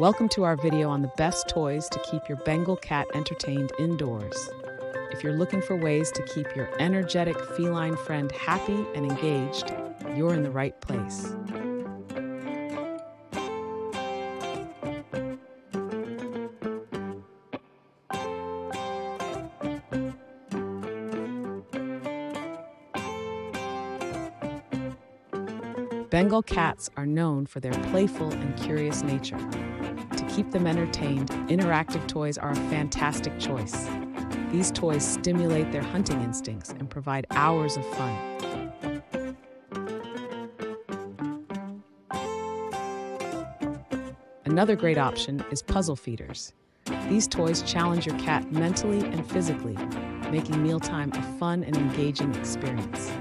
Welcome to our video on the best toys to keep your Bengal cat entertained indoors. If you're looking for ways to keep your energetic feline friend happy and engaged, you're in the right place. Bengal cats are known for their playful and curious nature. To keep them entertained, interactive toys are a fantastic choice. These toys stimulate their hunting instincts and provide hours of fun. Another great option is puzzle feeders. These toys challenge your cat mentally and physically, making mealtime a fun and engaging experience.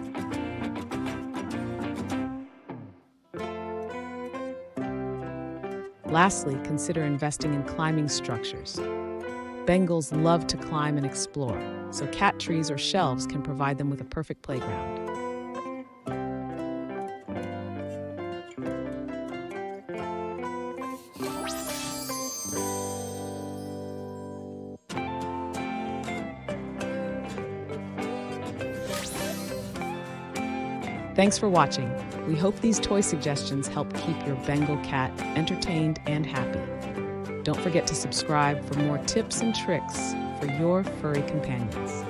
Lastly, consider investing in climbing structures. Bengals love to climb and explore, so cat trees or shelves can provide them with a perfect playground. Thanks for watching. We hope these toy suggestions help keep your Bengal cat entertained and happy. Don't forget to subscribe for more tips and tricks for your furry companions.